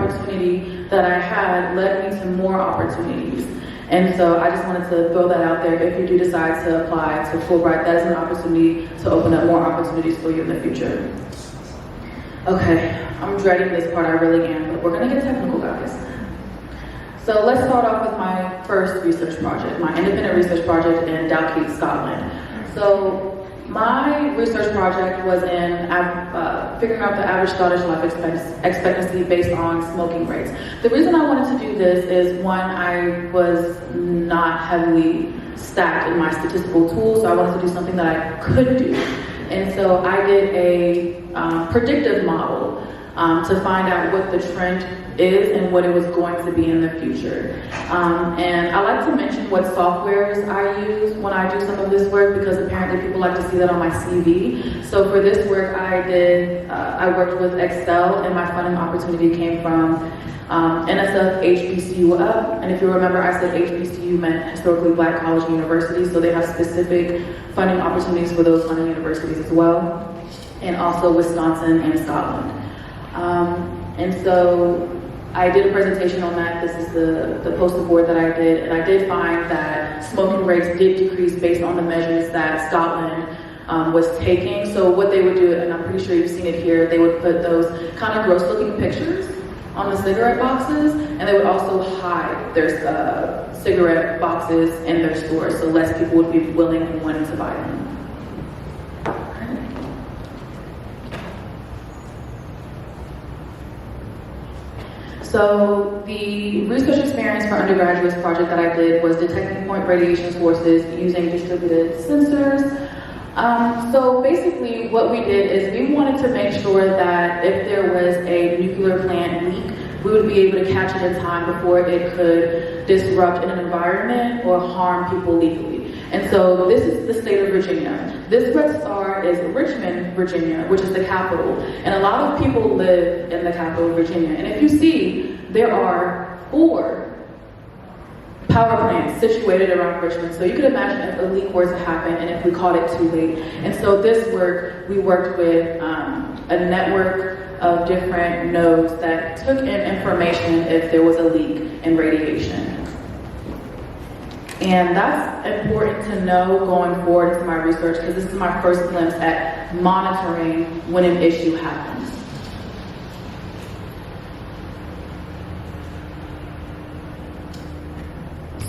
opportunity that I had led me to more opportunities. And so I just wanted to throw that out there. If you do decide to apply to Fulbright, that is an opportunity to open up more opportunities for you in the future. Okay, I'm dreading this part, I really am, but we're gonna get technical, guys. So let's start off with my first research project, my independent research project in Dalkeith, Scotland. So my research project was in figuring out the average Scottish life expectancy based on smoking rates. The reason I wanted to do this is, one, I was not heavily stacked in my statistical tools, so I wanted to do something that I could do. And so I did a predictive model to find out what the trend is and what it was going to be in the future. And I like to mention what softwares I use when I do some of this work, because apparently people like to see that on my CV. So for this work I worked with Excel, and my funding opportunity came from NSF HBCU Up. And if you remember, I said HBCU meant historically Black college and universities, so they have specific funding opportunities for those funding universities as well, and also Wisconsin and Scotland. And so I did a presentation on that. This is the poster board that I did, and I did find that smoking rates did decrease based on the measures that Scotland was taking. So what they would do, and I'm pretty sure you've seen it here, they would put those kind of gross looking pictures on the cigarette boxes, and they would also hide their cigarette boxes in their stores, so less people would be willing and wanting to buy them. So the research experience for undergraduates project that I did was detecting point radiation sources using distributed sensors. So basically what we did is we wanted to make sure that if there was a nuclear plant leak, we would be able to catch it in time before it could disrupt in an environment or harm people legally. And so this is the state of Virginia. This red star is Richmond, Virginia, which is the capital. And a lot of people live in the capital of Virginia. And if you see, there are 4 power plants situated around Richmond. So you could imagine if a leak were to happen and if we caught it too late. And so this work, we worked with a network of different nodes that took in information if there was a leak in radiation. And that's important to know going forward into my research, because this is my first glimpse at monitoring when an issue happens.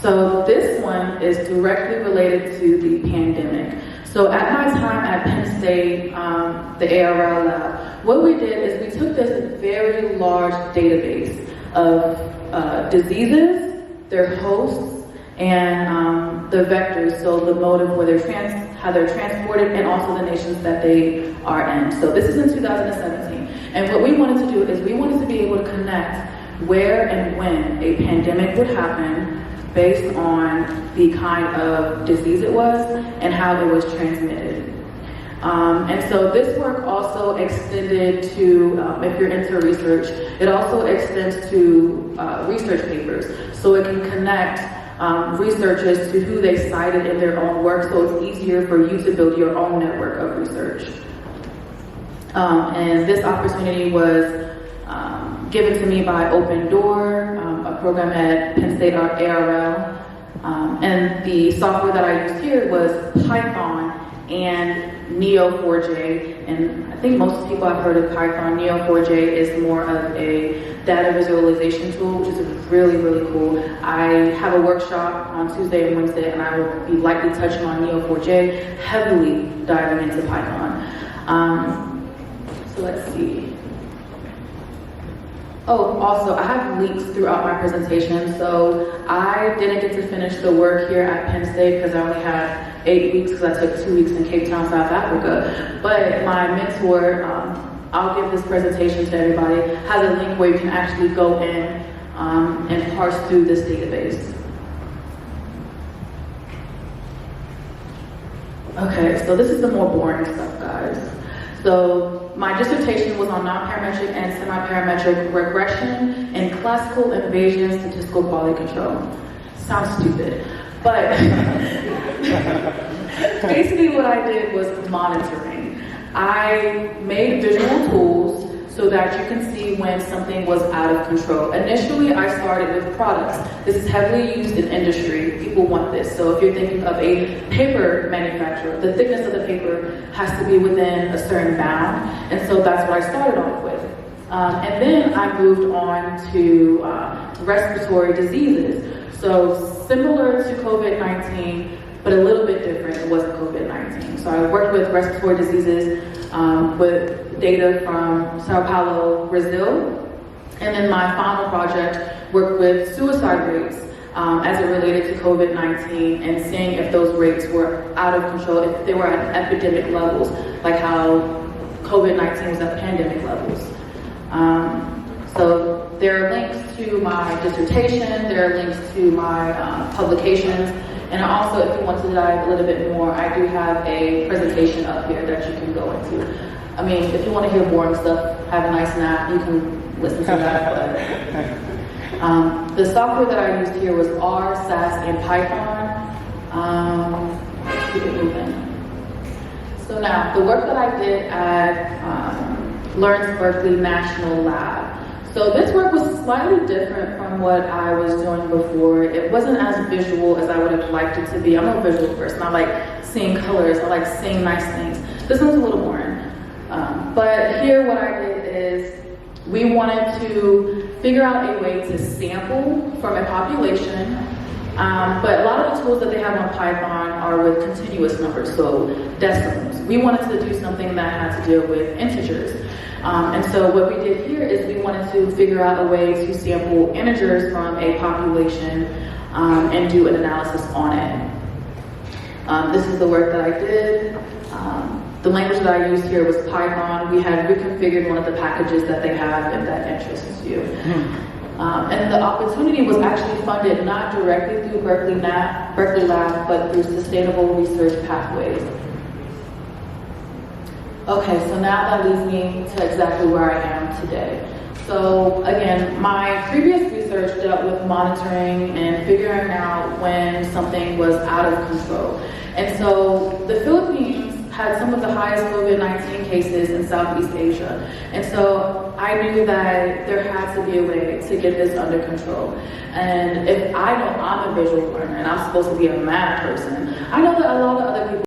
So this one is directly related to the pandemic. So at my time at Penn State, the ARL lab, what we did is we took this very large database of diseases, their hosts, and the vectors, so the mode of where how they're transported, and also the nations that they are in. So this is in 2017. And what we wanted to do is we wanted to be able to connect where and when a pandemic would happen based on the kind of disease it was and how it was transmitted. And so this work also extended to, if you're into research, it also extends to research papers. So it can connect researchers to who they cited in their own work, so it's easier for you to build your own network of research. And this opportunity was given to me by Open Door, a program at Penn State ARL. And the software that I used here was Python and Neo4j. And I think most people have heard of Python. Neo4j is more of a data visualization tool, which is really, really cool. I have a workshop on Tuesday and Wednesday, and I will be likely touching on Neo4j, heavily diving into Python. So let's see. Oh, also, I have links throughout my presentation. So I didn't get to finish the work here at Penn State because I only had 8 weeks, because I took 2 weeks in Cape Town, South Africa. But my mentor, I'll give this presentation to everybody, has a link where you can actually go in and parse through this database. Okay, so this is the more boring stuff, guys. So my dissertation was on non-parametric and semi-parametric regression and classical and Bayesian statistical quality control. Sounds stupid, but basically what I did was monitoring. I made visual tools so that you can see when something was out of control. Initially, I started with products. This is heavily used in industry. People want this. So if you're thinking of a paper manufacturer, the thickness of the paper has to be within a certain bound. And so that's what I started off with. And then I moved on to respiratory diseases. So similar to COVID-19, but a little bit different. It wasn't COVID-19. So I worked with respiratory diseases with data from Sao Paulo, Brazil. And then my final project worked with suicide rates as it related to COVID-19 and seeing if those rates were out of control, if they were at epidemic levels, like how COVID-19 was at pandemic levels. So there are links to my dissertation, there are links to my publications, and also if you want to dive a little bit more, I do have a presentation up here that you can go into. I mean, if you want to hear boring stuff, have a nice nap, you can listen to that. But the software that I used here was R, SAS, and Python. Let's keep it moving. So now, the work that I did at Lawrence Berkeley National Lab. So this work was slightly different from what I was doing before. It wasn't as visual as I would have liked it to be. I'm a visual person. I like seeing colors. I like seeing nice things. This one's a little boring. But here what I did is we wanted to figure out a way to sample from a population. But a lot of the tools that they have on Python are with continuous numbers, so decimals. We wanted to do something that had to deal with integers. And so what we did here is we wanted to figure out a way to sample integers from a population and do an analysis on it. This is the work that I did. The language that I used here was Python. We had reconfigured one of the packages that they have if that interests you. And the opportunity was actually funded not directly through Berkeley Lab, but through Sustainable Research Pathways. Okay, so now that leads me to exactly where I am today. So again, my previous research dealt with monitoring and figuring out when something was out of control. And so the Philippines had some of the highest COVID-19 cases in Southeast Asia. And so I knew that there had to be a way to get this under control. And if I know I'm a visual learner and I'm supposed to be a math person, I know that a lot of other people